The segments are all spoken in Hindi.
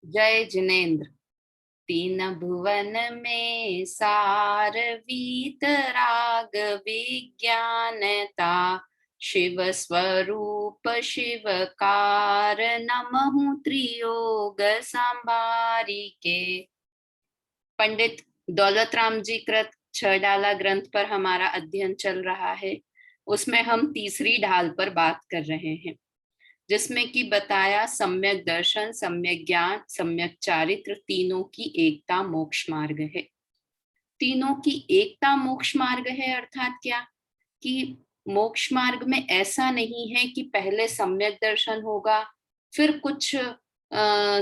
जय जिनेन्द्र। तीन भुवन में सारवीत राग विज्ञानता, शिव स्वरूप शिवकार नमहु त्रियोग संभारिके। पंडित दौलत राम जी कृत 6 डाला ग्रंथ पर हमारा अध्ययन चल रहा है। उसमें हम तीसरी ढाल पर बात कर रहे हैं, जिसमें कि बताया सम्यक दर्शन, सम्यक ज्ञान, सम्यक चारित्र, तीनों की एकता मोक्ष मार्ग है। तीनों की एकता मोक्ष मार्ग है अर्थात क्या कि मोक्ष मार्ग में ऐसा नहीं है कि पहले सम्यक दर्शन होगा, फिर कुछ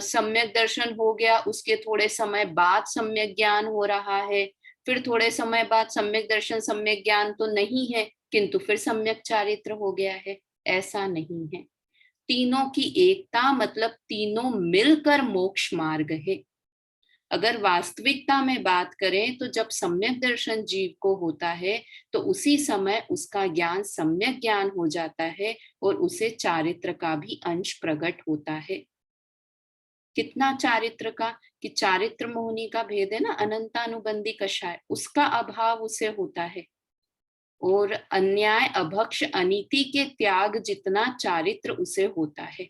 सम्यक दर्शन हो गया, उसके थोड़े समय बाद सम्यक ज्ञान हो रहा है, फिर थोड़े समय बाद सम्यक दर्शन सम्यक ज्ञान तो नहीं है किंतु फिर सम्यक चारित्र हो गया है। ऐसा नहीं है। तीनों की एकता मतलब तीनों मिलकर मोक्ष मार्ग है। अगर वास्तविकता में बात करें तो जब सम्यक दर्शन जीव को होता है तो उसी समय उसका ज्ञान सम्यक ज्ञान हो जाता है और उसे चारित्र का भी अंश प्रकट होता है। कितना चारित्र का कि चारित्र मोहिनी का भेद है ना, अनंतानुबंधी कषाय, उसका अभाव उसे होता है। और अन्याय, अभक्ष, अनीति के त्याग जितना चारित्र उसे होता है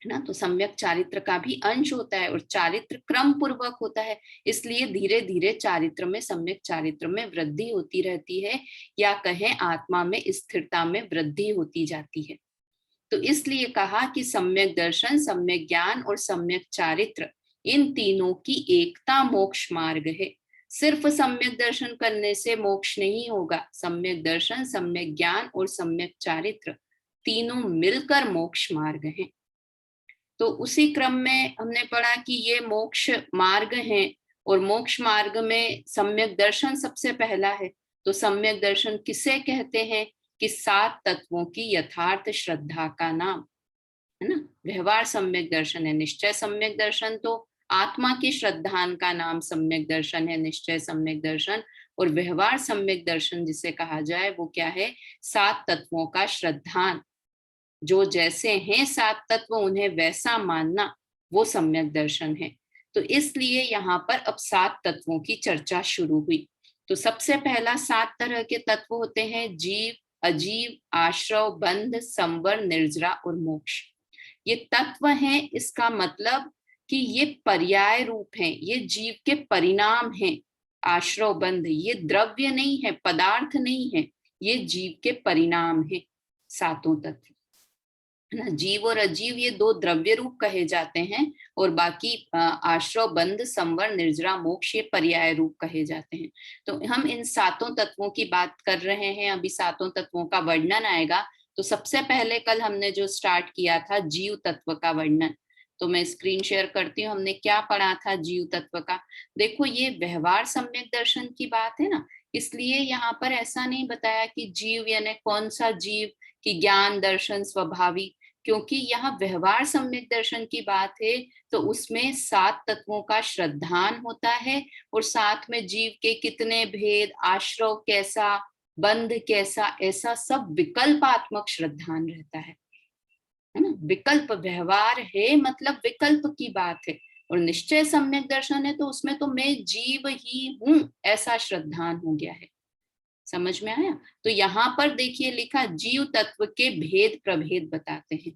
ना। तो सम्यक चारित्र का भी अंश होता है और चारित्र क्रम पूर्वक होता है, इसलिए धीरे धीरे चारित्र में, सम्यक चारित्र में वृद्धि होती रहती है, या कहें आत्मा में स्थिरता में वृद्धि होती जाती है। तो इसलिए कहा कि सम्यक दर्शन, सम्यक ज्ञान और सम्यक चारित्र, इन तीनों की एकता मोक्ष मार्ग है। सिर्फ सम्यक दर्शन करने से मोक्ष नहीं होगा। सम्यक दर्शन, सम्यक ज्ञान और सम्यक चारित्र तीनों मिलकर मोक्ष मार्ग है। तो उसी क्रम में हमने पढ़ा कि ये मोक्ष मार्ग है और मोक्ष मार्ग में सम्यक दर्शन सबसे पहला है। तो सम्यक दर्शन किसे कहते हैं कि 7 तत्वों की यथार्थ श्रद्धा का नाम है ना। व्यवहार सम्यक दर्शन है, निश्चय सम्यक दर्शन तो आत्मा की श्रद्धान का नाम सम्यक दर्शन है, निश्चय सम्यक दर्शन। और व्यवहार सम्यक दर्शन जिसे कहा जाए वो क्या है, 7 तत्वों का श्रद्धान, जो जैसे हैं 7 तत्व उन्हें वैसा मानना, वो सम्यक दर्शन है। तो इसलिए यहाँ पर अब 7 तत्वों की चर्चा शुरू हुई। तो सबसे पहला 7 तरह के तत्व होते हैं जीव, अजीव, आश्रव, बंध, संवर, निर्जरा और मोक्ष। ये तत्व हैं, इसका मतलब कि ये पर्याय रूप हैं, ये जीव के परिणाम हैं। आश्रव, बंध ये द्रव्य नहीं है, पदार्थ नहीं है, ये जीव के परिणाम है। 7 तत्व है ना। जीव और अजीव ये 2 द्रव्य रूप कहे जाते हैं और बाकी आश्रव, बंध, संवर, निर्जरा, मोक्ष ये पर्याय रूप कहे जाते हैं। तो हम इन 7 तत्वों की बात कर रहे हैं। अभी 7 तत्वों का वर्णन आएगा। तो सबसे पहले कल हमने जो स्टार्ट किया था जीव तत्व का वर्णन, तो मैं स्क्रीन शेयर करती हूँ। हमने क्या पढ़ा था जीव तत्व का। देखो ये व्यवहार सम्यक दर्शन की बात है ना, इसलिए यहाँ पर ऐसा नहीं बताया कि जीव यानी कौन सा जीव, कि ज्ञान, दर्शन, स्वाभाविक, क्योंकि यहाँ व्यवहार सम्यक दर्शन की बात है तो उसमें 7 तत्वों का श्रद्धान होता है और साथ में जीव के कितने भेद, आश्रव कैसा, बंध कैसा, ऐसा सब विकल्पात्मक श्रद्धान रहता है ना। विकल्प व्यवहार है मतलब विकल्प की बात है। और निश्चय सम्यक दर्शन है तो उसमें तो मैं जीव ही हूं ऐसा श्रद्धान हो गया है। समझ में आया। तो यहाँ पर देखिए लिखा जीव तत्व के भेद प्रभेद बताते हैं,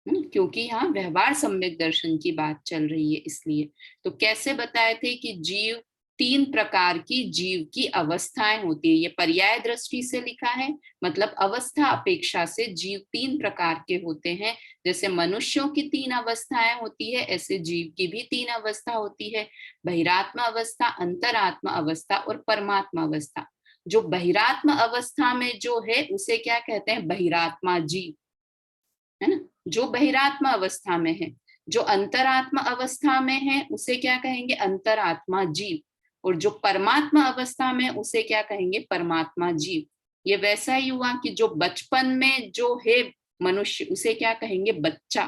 क्योंकि यहाँ व्यवहार सम्यक दर्शन की बात चल रही है इसलिए। तो कैसे बताए थे कि जीव, 3 प्रकार की जीव की अवस्थाएं होती है। ये पर्याय दृष्टि से लिखा है, मतलब अवस्था अपेक्षा से जीव 3 प्रकार के होते हैं। जैसे मनुष्यों की 3 अवस्थाएं होती है, ऐसे जीव की भी 3 अवस्था होती है। बहिरात्मा अवस्था, अंतरात्मा अवस्था और परमात्मा अवस्था। जो बहिरात्मा अवस्था में जो है उसे क्या कहते हैं, बहिरात्मा जीव है ना, जो बहिरात्मा अवस्था में है। जो अंतरात्मा अवस्था में है उसे क्या कहेंगे, अंतरात्मा जीव। और जो परमात्मा अवस्था में उसे क्या कहेंगे, परमात्मा जीव। ये वैसा ही हुआ कि जो बचपन में जो है मनुष्य उसे क्या कहेंगे, बच्चा।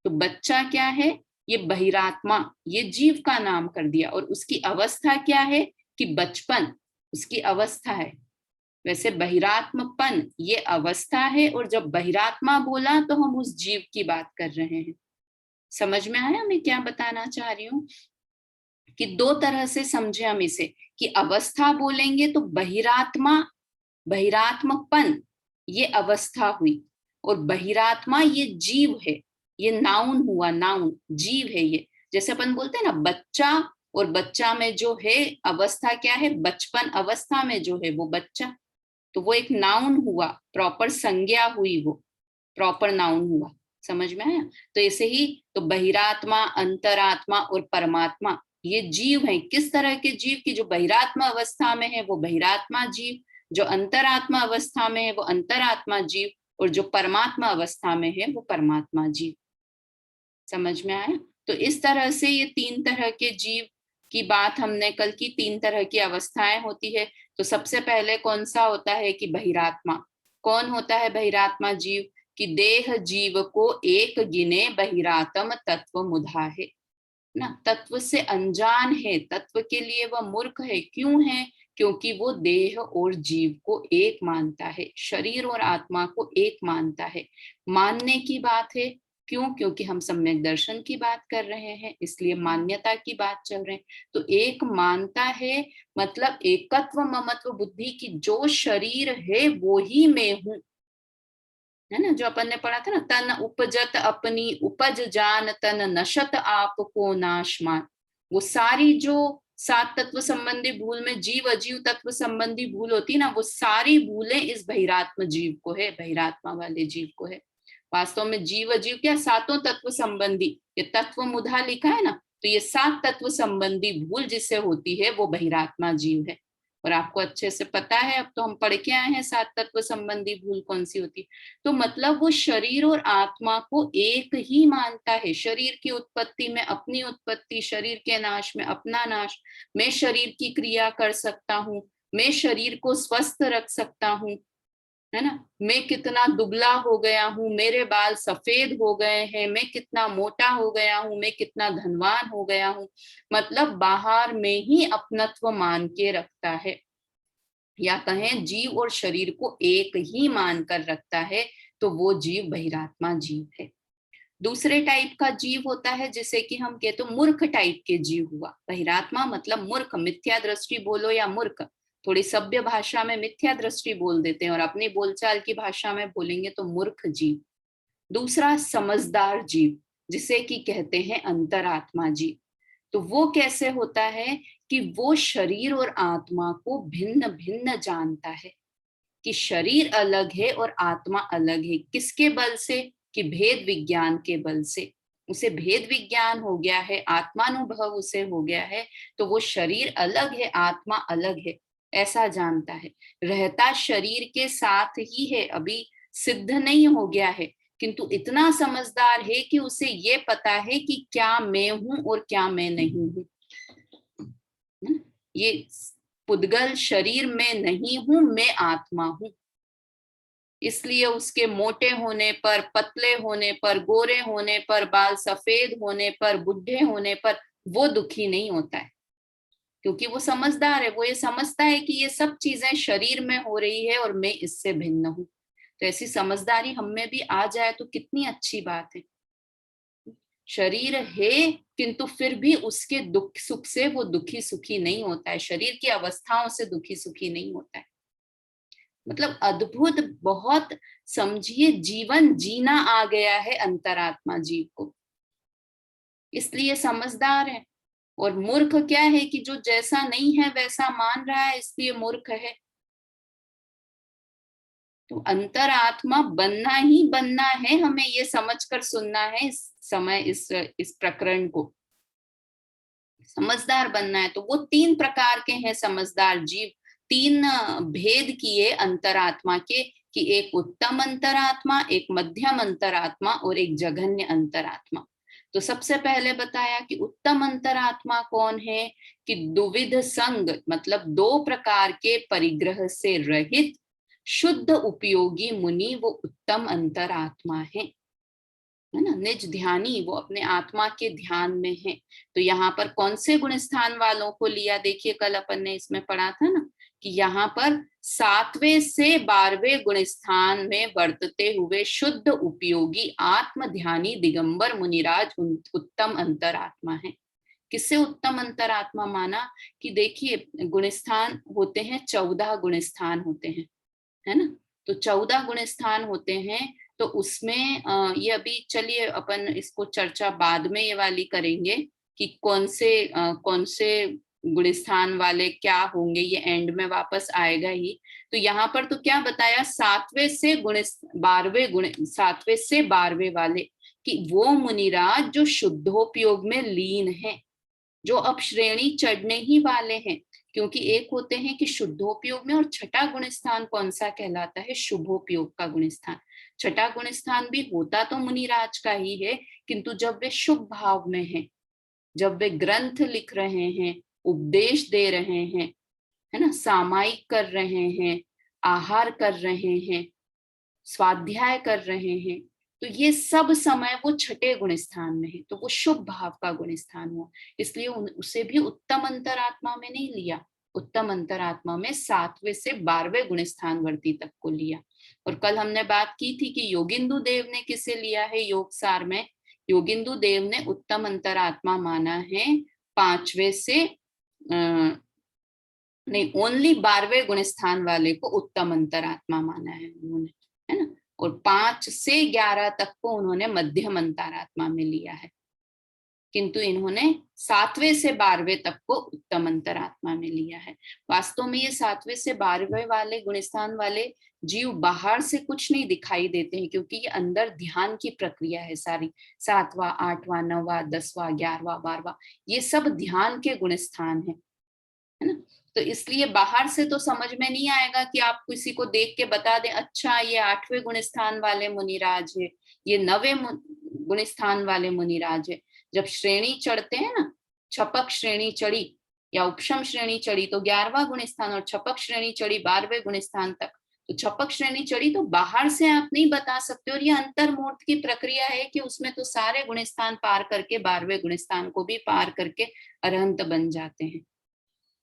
तो बच्चा क्या है, ये बहिरात्मा, ये जीव का नाम कर दिया। और उसकी अवस्था क्या है कि बचपन, उसकी अवस्था है। वैसे बहिरात्मपन ये अवस्था है, और जब बहिरात्मा बोला तो हम उस जीव की बात कर रहे हैं। समझ में आया मैं क्या बताना चाह रही हूँ? कि दो तरह से समझे हम इसे, कि अवस्था बोलेंगे तो बहिरात्मा, बहिरात्मकपन ये अवस्था हुई, और बहिरात्मा ये जीव है, ये नाउन हुआ, नाउन जीव है ये। जैसे अपन बोलते हैं ना बच्चा, और बच्चा में जो है अवस्था क्या है, बचपन अवस्था में जो है वो बच्चा, तो वो एक नाउन हुआ, प्रॉपर संज्ञा हुई, वो प्रॉपर नाउन हुआ। समझ में आया? तो ऐसे ही तो बहिरात्मा, अंतरात्मा और परमात्मा ये जीव हैं। किस तरह के जीव? की जो बहिरात्मा अवस्था में है वो बहिरात्मा जीव, जो अंतरात्मा अवस्था में है वो अंतरात्मा जीव, और जो परमात्मा अवस्था में है वो परमात्मा जीव। समझ में आया? तो इस तरह से ये तीन तरह के जीव की बात हमने कल की, तीन तरह की अवस्थाएं होती है। तो सबसे पहले कौन सा होता है कि बहिरात्मा। कौन होता है बहिरात्मा जीव? कि देह जीव को एक गिने बहिरातम तत्व मुधा है ना, तत्व से अनजान है, तत्व के लिए वह मूर्ख है। क्यों है? क्योंकि वो देह और जीव को एक मानता है, शरीर और आत्मा को एक मानता है। मानने की बात है, क्यों? क्योंकि हम सम्यक दर्शन की बात कर रहे हैं, इसलिए मान्यता की बात चल रहे हैं। तो एक मानता है, मतलब एकत्व ममत्व बुद्धि की जो शरीर है वो ही मैं हूं, है ना, जो अपन ने पढ़ा था ना, तन उपजत अपनी उपज जान तन नशत आप को नाशमान। वो सारी जो सात तत्व संबंधी भूल में जीव अजीव तत्व संबंधी भूल होती ना, वो सारी भूलें इस बहिरात्म जीव को है, बहिरात्मा वाले जीव को है। वास्तव में जीव अजीव क्या, सातों तत्व संबंधी, ये तत्व मुधा लिखा है ना, तो ये सात तत्व संबंधी भूल जिससे होती है वो बहिरात्मा जीव है। और आपको अच्छे से पता है, अब तो हम पढ़ के आए हैं सात तत्व संबंधी भूल कौन सी होती है। तो मतलब वो शरीर और आत्मा को एक ही मानता है। शरीर की उत्पत्ति में अपनी उत्पत्ति, शरीर के नाश में अपना नाश। मैं शरीर की क्रिया कर सकता हूँ, मैं शरीर को स्वस्थ रख सकता हूँ, है ना। मैं कितना दुबला हो गया हूँ, मेरे बाल सफेद हो गए हैं, मैं कितना मोटा हो गया हूँ, मैं कितना धनवान हो गया हूँ, मतलब बाहर में ही अपनत्व मान के रखता है, या कहें जीव और शरीर को एक ही मानकर रखता है, तो वो जीव बहिरात्मा जीव है। दूसरे टाइप का जीव होता है जिसे कि हम कहते हैं मूर्ख टाइप के जीव हुआ। बहिरात्मा मतलब मूर्ख, मिथ्या दृष्टि बोलो या मूर्ख, थोड़ी सभ्य भाषा में मिथ्या दृष्टि बोल देते हैं, और अपनी बोलचाल की भाषा में बोलेंगे तो मूर्ख जीव। दूसरा समझदार जीव, जिसे कि कहते हैं अंतरात्मा जीव। तो वो कैसे होता है कि वो शरीर और आत्मा को भिन्न भिन्न जानता है, कि शरीर अलग है और आत्मा अलग है। किसके बल से? कि भेद विज्ञान के बल से। उसे भेद विज्ञान हो गया है, आत्मानुभव उसे हो गया है, तो वो शरीर अलग है, आत्मा अलग है, ऐसा जानता है। रहता शरीर के साथ ही है, अभी सिद्ध नहीं हो गया है, किंतु इतना समझदार है कि उसे ये पता है कि क्या मैं हूं और क्या मैं नहीं हूं। ये पुद्गल शरीर में नहीं हूं, मैं आत्मा हूं। इसलिए उसके मोटे होने पर, पतले होने पर, गोरे होने पर, बाल सफेद होने पर, बुढ़े होने पर वो दुखी नहीं होता है, क्योंकि वो समझदार है। वो ये समझता है कि ये सब चीजें शरीर में हो रही है और मैं इससे भिन्न हूं। तो ऐसी समझदारी हम में भी आ जाए तो कितनी अच्छी बात है। शरीर है, किंतु फिर भी उसके दुख सुख से वो दुखी सुखी नहीं होता है, शरीर की अवस्थाओं से दुखी सुखी नहीं होता है। मतलब अद्भुत, बहुत समझिए जीवन जीना आ गया है अंतरात्मा जीव को, इसलिए समझदार है। और मूर्ख क्या है कि जो जैसा नहीं है वैसा मान रहा है, इसलिए मूर्ख है। तो अंतरात्मा बनना ही बनना है, हमें ये समझकर सुनना है इस समय, इस प्रकरण को समझदार बनना है। तो वो तीन प्रकार के हैं समझदार जीव, तीन भेद किए अंतरात्मा के, कि एक उत्तम अंतरात्मा, एक मध्यम अंतरात्मा और एक जघन्य अंतरात्मा। तो सबसे पहले बताया कि उत्तम अंतरात्मा कौन है, कि दुविध संग, मतलब दो प्रकार के परिग्रह से रहित शुद्ध उपयोगी मुनि, वो उत्तम अंतरात्मा है ना। निज ध्यानी, वो अपने आत्मा के ध्यान में है। तो यहाँ पर कौन से गुण स्थान वालों को लिया? देखिए कल अपन ने इसमें पढ़ा था ना, कि यहाँ पर 7वें से 12वें गुण स्थान में वर्तते हुए शुद्ध उपयोगी आत्म ध्यानी दिगंबर मुनिराज उत्तम अंतरात्मा है। किससे उत्तम अंतरात्मा माना कि देखिए गुणस्थान होते हैं, 14 गुणस्थान होते हैं, है ना। तो 14 गुणस्थान होते हैं, तो उसमें ये अभी चलिए अपन इसको चर्चा बाद में ये वाली करेंगे कि कौन से गुणस्थान वाले क्या होंगे, ये एंड में वापस आएगा ही। तो यहाँ पर तो क्या बताया, 7वें से 12वें वाले कि वो मुनिराज जो शुद्धोपयोग में लीन है, जो अब श्रेणी चढ़ने ही वाले हैं। क्योंकि एक होते हैं कि शुद्धोपयोग में, और छठा गुण स्थान कौन सा कहलाता है, शुभोपयोग का गुण स्थान। छठा गुण स्थान भी होता तो मुनिराज का ही है, किंतु जब वे शुभ भाव में हैं, जब वे ग्रंथ लिख रहे हैं, उपदेश दे रहे हैं, है ना, सामायिक कर रहे हैं, आहार कर रहे हैं, स्वाध्याय कर रहे हैं, तो ये सब समय वो छठे गुण स्थान में है, तो वो शुभ भाव का गुण स्थान हुआ। इसलिए उसे भी उत्तम अंतरात्मा में नहीं लिया, उत्तम अंतरात्मा में 7वें से 12वें गुण स्थान वर्ती तक को लिया। और कल हमने बात की थी कि योगिंदु देव ने किसे लिया है, योग सार में योगिंदु देव ने उत्तम अंतरात्मा माना है 5वें से नहीं, ओनली 12वें गुण स्थान वाले को उत्तम अंतरात्मा माना है उन्होंने, है ना। और 5 से 11 तक को उन्होंने मध्यम अंतरात्मा में लिया है, किंतु इन्होंने 7वें से 12वें तक को उत्तम अंतरात्मा में लिया है। वास्तव में ये 7वें से 12वें वाले गुणस्थान वाले जीव बाहर से कुछ नहीं दिखाई देते हैं, क्योंकि ये अंदर ध्यान की प्रक्रिया है सारी। 7वां, 8वां, 9वां, 10वां, 11वां, 12वां, ये सब ध्यान के गुणस्थान है ना। तो इसलिए बाहर से तो समझ में नहीं आएगा कि आप किसी को देख के बता दें, अच्छा ये 8वें गुण स्थान वाले मुनिराज है, ये 9वें गुण स्थान वाले मुनिराज है। जब श्रेणी चढ़ते हैं ना, छपक श्रेणी चढ़ी या उपशम श्रेणी चढ़ी तो 11वां गुण स्थान, और छपक श्रेणी चढ़ी 12वें गुण स्थान तक, तो छपक श्रेणी चढ़ी तो बाहर से आप नहीं बता सकते। और ये अंतर्मूर्त की प्रक्रिया है कि उसमें तो सारे गुण स्थान पार करके 12वें गुण स्थान को भी पार करके अरहंत बन जाते हैं।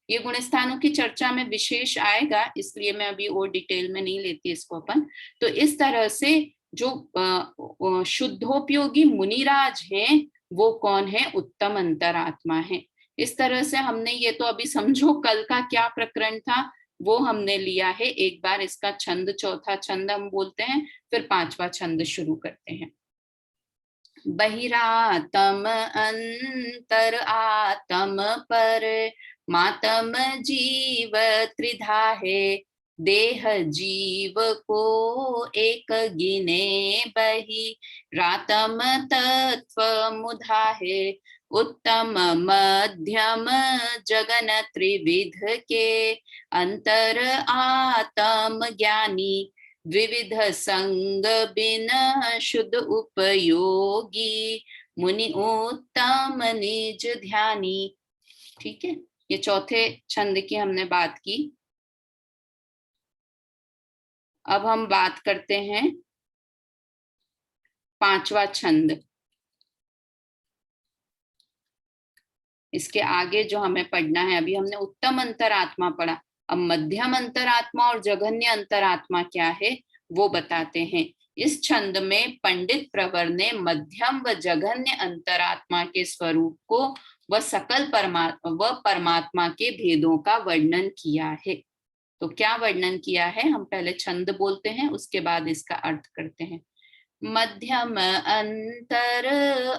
ये गुणस्थानों की चर्चा में विशेष आएगा, इसलिए मैं अभी और डिटेल में नहीं लेती इसको अपन। तो इस तरह से जो शुद्धोपयोगी मुनिराज हैं वो कौन है, उत्तम अंतरात्मा है। इस तरह से हमने ये तो अभी समझो कल का क्या प्रकरण था वो हमने लिया है। एक बार इसका छंद, चौथा छंद हम बोलते हैं, फिर 5वां छंद शुरू करते हैं। बहिरातम अंतर आतम पर मातम जीव त्रिधा है, देह जीव को एक गिने बही रातम तत्व मुधा है। उत्तम मध्यम जगन त्रिविध के अंतर आत्म ज्ञानी, विविध संग बिन शुद्ध उपयोगी, मुनि उत्तम निज ध्यानी। ठीक है, ये चौथे छंद की हमने बात की। अब हम बात करते हैं 5वां छंद। इसके आगे जो हमें पढ़ना है, अभी हमने उत्तम अंतरात्मा पढ़ा, अब मध्यम अंतरात्मा और जघन्य अंतरात्मा क्या है वो बताते हैं। इस छंद में पंडित प्रवर ने मध्यम व जघन्य अंतरात्मा के स्वरूप को व सकल परमात्मा के भेदों का वर्णन किया है। तो क्या वर्णन किया है, हम पहले छंद बोलते हैं, उसके बाद इसका अर्थ करते हैं। मध्यम अंतर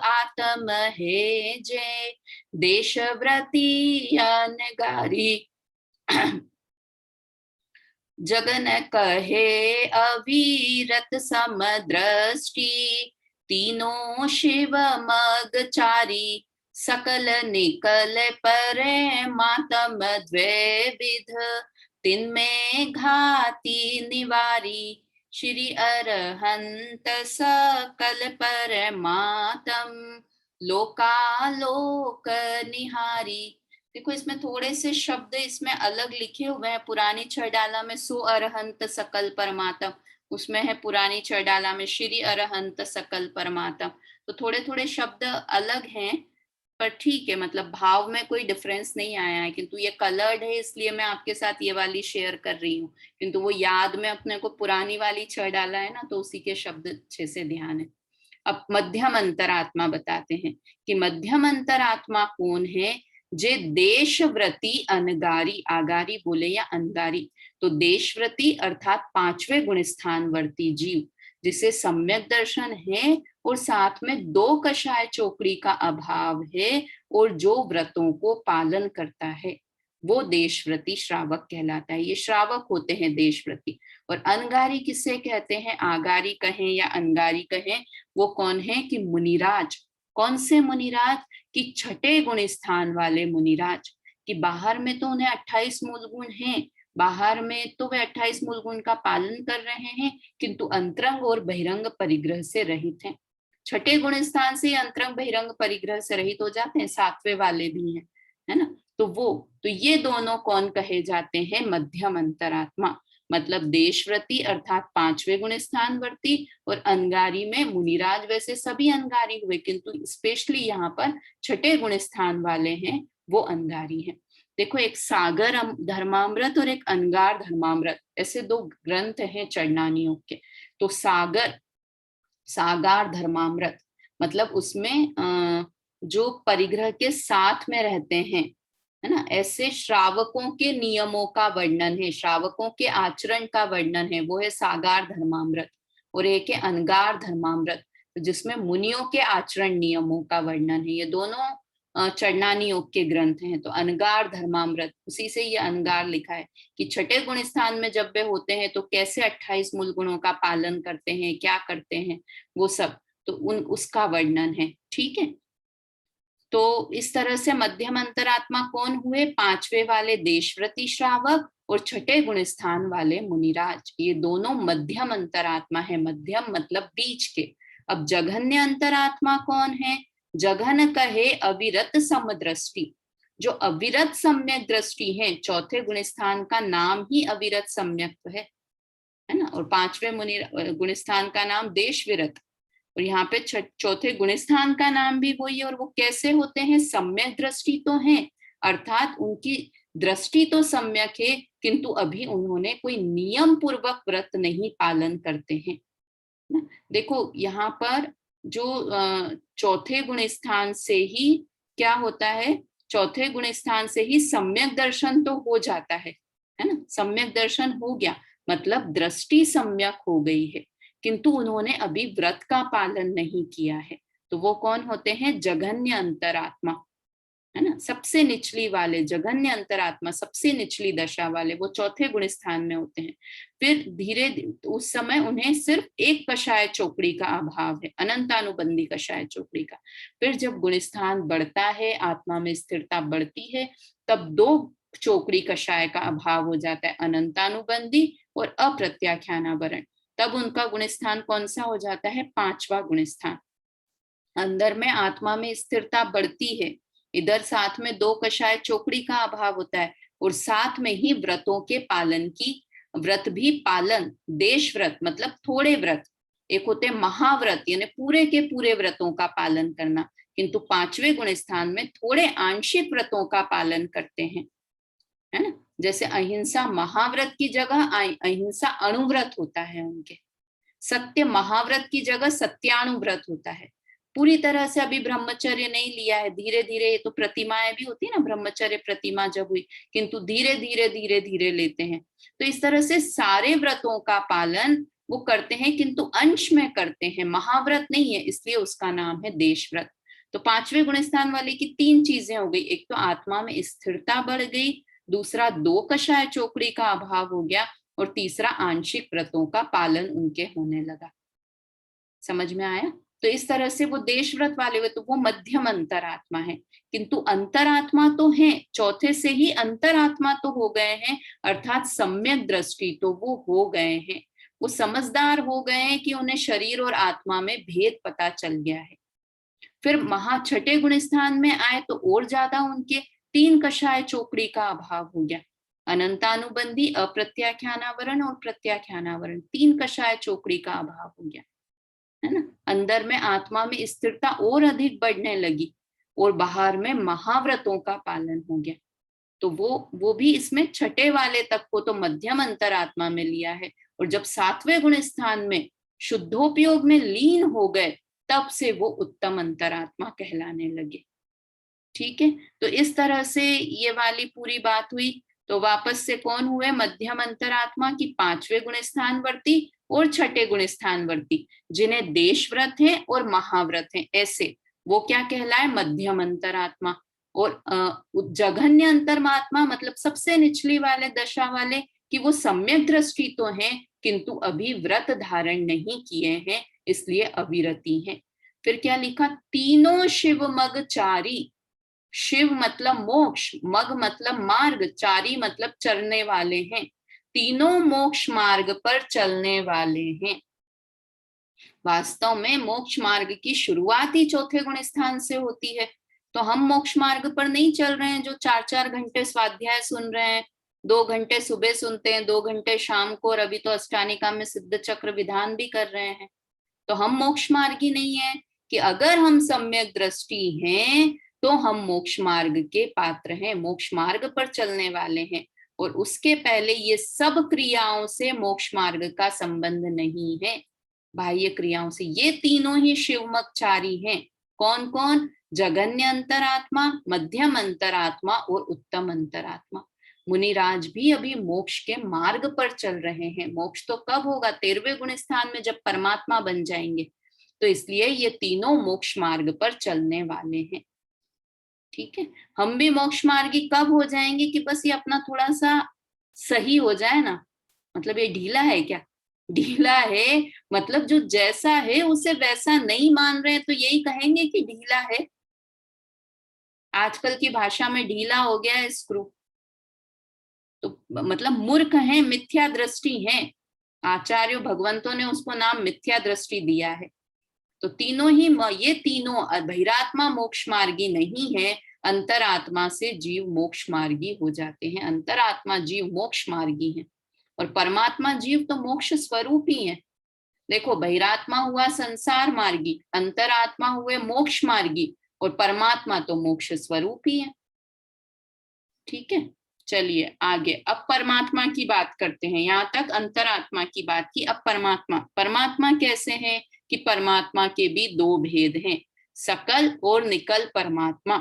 आत्म है जे, देश व्रती अनगारी, जगन कहे अविरत समदृष्टि, तीनों शिव मगचारी, सकल निकल परे मातम द्विविध, तिनमें घाती निवारी, श्री अरहंत सकल परमात्म, लोकालोक निहारी। देखो इसमें थोड़े से शब्द इसमें अलग लिखे हुए हैं। पुरानी छड़ाला में सु अरहंत सकल परमात्म, उसमें है पुरानी छड़ाला में श्री अरहंत सकल परमात्म, तो थोड़े थोड़े शब्द अलग हैं, पर ठीक है, मतलब भाव में कोई डिफरेंस नहीं आया है, किंतु ये कलर्ड है इसलिए मैं आपके साथ ये वाली शेयर कर रही हूँ, किंतु वो याद में अपने को पुरानी वाली छ डाला है ना, तो उसी के शब्द अच्छे से ध्यान है। अब मध्यम अंतरात्मा बताते हैं कि मध्यम अंतरात्मा कौन है? जे देशव्रति अनगारी, आगारी बोले या अनगारी, तो देशव्रति अर्थात पांचवें गुण स्थान वर्ती जीव, जिसे सम्यक दर्शन है और साथ में दो कषाय चोकड़ी का अभाव है और जो व्रतों को पालन करता है, वो देशव्रति श्रावक कहलाता है। ये श्रावक होते हैं देशव्रति। और अनगारी किसे कहते हैं? आगारी कहें या अनगारी कहें, वो कौन है कि मुनिराज। कौन से मुनिराज? कि छठे गुण स्थान वाले मुनिराज। कि बाहर में तो उन्हें 28 मूल गुण हैं, बाहर में तो वे 28 मूल गुण का पालन कर रहे हैं, किंतु अंतरंग और बहिरंग परिग्रह से रहित हैं। छठे गुण स्थान से अंतरंग बहिरंग परिग्रह से रहित हो जाते हैं, सातवें वाले भी हैं, है ना। तो ये दोनों कौन कहे जाते हैं? मध्यम अंतरात्मा। मतलब देशव्रति अर्थात पांचवें गुण स्थान वर्ती, और अनगारी में मुनिराज। वैसे सभी अनगारी हुए, किंतु स्पेशली यहाँ पर छठे गुण स्थान वाले हैं वो अनगारी हैं। देखो, एक सागर धर्मामृत और एक अनगार धर्मामृत, ऐसे दो ग्रंथ हैं चरणानियों के। तो सागार धर्मामृत मतलब उसमें जो परिग्रह के साथ में रहते हैं, है ना, ऐसे श्रावकों के नियमों का वर्णन है, श्रावकों के आचरण का वर्णन है, वो है सागार धर्मामृत। और एक है अनगार धर्मामृत, जिसमें मुनियों के आचरण नियमों का वर्णन है। ये दोनों चरणानी योग के ग्रंथ हैं। तो अनगार धर्मामृत, उसी से ये अनगार लिखा है कि छठे गुण स्थान में जब वे होते हैं तो कैसे 28 मूल गुणों का पालन करते हैं, क्या करते हैं, वो सब तो उसका वर्णन है। ठीक है, तो इस तरह से मध्यम अंतरात्मा कौन हुए? पांचवे वाले देशव्रति श्रावक और छठे गुण स्थान वाले मुनिराज, ये दोनों मध्यम अंतरात्मा है। मध्यम मतलब बीच के। अब जघन्य अंतरात्मा कौन है? जघन कहे अविरत समदृष्टि। जो अविरत सम्यक दृष्टि है, चौथे गुण स्थान का नाम ही अविरत सम्यक है ना। और पांचवे मुनि गुण स्थान का नाम देश विरत, और यहाँ पे चौथे गुण स्थान का नाम भी वही है। और वो कैसे होते हैं? सम्यक दृष्टि तो है, अर्थात उनकी दृष्टि तो सम्यक है, किंतु अभी उन्होंने कोई नियम पूर्वक व्रत नहीं पालन करते हैं ना। देखो यहाँ पर जो चौथे गुण स्थान से ही क्या होता है? चौथे गुण स्थान से ही सम्यक दर्शन तो हो जाता है ना। सम्यक दर्शन हो गया मतलब दृष्टि सम्यक हो गई है, किंतु उन्होंने अभी व्रत का पालन नहीं किया है। तो वो कौन होते हैं? जघन्य अंतरात्मा, है ना। सबसे निचली वाले जघन्य अंतरात्मा, सबसे निचली दशा वाले, वो चौथे गुण स्थान में होते हैं। फिर धीरे उस समय उन्हें सिर्फ एक कषाय चोकड़ी का अभाव है, अनंतानुबंधी कषाय चोकड़ी का। फिर जब गुण स्थान बढ़ता है, आत्मा में स्थिरता बढ़ती है, तब दो चोकड़ी कषाय का अभाव हो जाता है, अनंतानुबंधी और अप्रत्याख्यानावरण। तब उनका गुण स्थान कौन सा हो जाता है? पांचवा गुण स्थान। अंदर में आत्मा में स्थिरता बढ़ती है, इधर साथ में दो कषाय चोकड़ी का अभाव होता है, और साथ में ही व्रतों के पालन की, व्रत भी पालन, देश व्रत मतलब थोड़े व्रत, एक होते महाव्रत यानी पूरे के पूरे व्रतों का पालन करना, किंतु पांचवे गुण स्थान में थोड़े आंशिक व्रतों का पालन करते हैं, है ना। जैसे अहिंसा महाव्रत की जगह अहिंसा अणुव्रत होता है उनके, सत्य महाव्रत की जगह सत्यानुव्रत होता है। पूरी तरह से अभी ब्रह्मचर्य नहीं लिया है, धीरे धीरे, ये तो प्रतिमाएं भी होती है ना, ब्रह्मचर्य प्रतिमा जब हुई, किंतु धीरे धीरे धीरे धीरे लेते हैं। तो इस तरह से सारे व्रतों का पालन वो करते हैं, किंतु अंश में करते हैं, महाव्रत नहीं है, इसलिए उसका नाम है देशव्रत। तो पांचवें गुण स्थान वाले की तीन चीजें हो गई, एक तो आत्मा में स्थिरता बढ़ गई, दूसरा दो कषाय चोकड़ी का अभाव हो गया, और तीसरा आंशिक व्रतों का पालन उनके होने लगा। समझ में आया? तो इस तरह से वो देश व्रत वाले हुए, तो वो मध्यम अंतरात्मा है। किंतु अंतरात्मा तो है, चौथे से ही अंतरात्मा तो हो गए हैं, अर्थात सम्यक दृष्टि तो वो हो गए हैं, वो समझदार हो गए हैं कि उन्हें शरीर और आत्मा में भेद पता चल गया है। फिर छठे गुण स्थान में आए तो और ज्यादा उनके तीन कषाय चोकड़ी का अभाव हो गया, अनंतानुबंधी, अप्रत्याख्यानावरण और प्रत्याख्यानावरण, तीन कषाय चोकड़ी का अभाव हो गया, है ना। अंदर में आत्मा में स्थिरता और अधिक बढ़ने लगी, और बाहर में महाव्रतों का पालन हो गया। तो वो भी इसमें छठे वाले तक को तो मध्यम अंतरात्मा में लिया है, और जब सातवें गुण स्थान में शुद्धोपयोग में लीन हो गए तब से वो उत्तम अंतरात्मा कहलाने लगे। ठीक है, तो इस तरह से ये वाली पूरी बात हुई। तो वापस से कौन हुए? मध्यम अंतरात्मा की पांचवें गुण स्थानवर्ती और छठे गुण स्थानवर्ती, जिन्हें देश व्रत है और महाव्रत है, ऐसे वो क्या कहलाए? मध्यम अंतरात्मा। और जघन्य अंतरात्मा मतलब सबसे निचली वाले दशा वाले, कि वो सम्यक दृष्टि तो है किंतु अभी व्रत धारण नहीं किए हैं, इसलिए अविरति है। फिर क्या लिखा? तीनों शिव मग चारी। शिव मतलब मोक्ष, मग मतलब मार्ग, चारी मतलब चलने वाले हैं, तीनों मोक्ष मार्ग पर चलने वाले हैं। वास्तव में मोक्ष मार्ग की शुरुआत ही चौथे गुण स्थान से होती है। तो हम मोक्ष मार्ग पर नहीं चल रहे हैं जो 4-4 घंटे स्वाध्याय सुन रहे हैं, 2 घंटे सुबह सुनते हैं, 2 घंटे शाम को, और अभी तो अष्टानिका में सिद्ध चक्र विधान भी कर रहे हैं। तो हम मोक्ष मार्गी नहीं है, कि अगर हम सम्यक दृष्टि हैं तो हम मोक्ष मार्ग के पात्र हैं, मोक्ष मार्ग पर चलने वाले हैं। और उसके पहले ये सब क्रियाओं से मोक्ष मार्ग का संबंध नहीं है, बाह्य क्रियाओं से। ये तीनों ही शिवमकचारी हैं। कौन कौन? जगन्य अंतरात्मा, मध्यम अंतरात्मा और उत्तम अंतरात्मा। मुनिराज भी अभी मोक्ष के मार्ग पर चल रहे हैं। मोक्ष तो कब होगा? 13वें गुण स्थान में जब परमात्मा बन जाएंगे। तो इसलिए ये तीनों मोक्ष मार्ग पर चलने वाले हैं। ठीक है, हम भी मोक्ष मार्गी कब हो जाएंगे? कि बस ये अपना थोड़ा सा सही हो जाए ना। मतलब ये ढीला है क्या? ढीला है मतलब जो जैसा है उसे वैसा नहीं मान रहे, तो यही कहेंगे कि ढीला है। आजकल की भाषा में ढीला हो गया है स्क्रू। तो मतलब मूर्ख है, मिथ्या दृष्टि है। आचार्य भगवंतों ने उसको नाम मिथ्या दृष्टि दिया है। तो तीनों ही, ये तीनों, बहिरात्मा मोक्ष मार्गी नहीं है, अंतरात्मा से जीव मोक्ष मार्गी हो जाते हैं। अंतरात्मा जीव मोक्ष मार्गी है और परमात्मा जीव तो मोक्ष स्वरूप ही है। देखो, बहिरात्मा हुआ संसार मार्गी, अंतरात्मा हुए मोक्ष मार्गी, और परमात्मा तो मोक्ष स्वरूप ही है। ठीक है, चलिए आगे। अब परमात्मा की बात करते हैं। यहाँ तक अंतरात्मा की बात की, अब परमात्मा। परमात्मा कैसे है? कि परमात्मा के भी दो भेद हैं, सकल और निकल परमात्मा,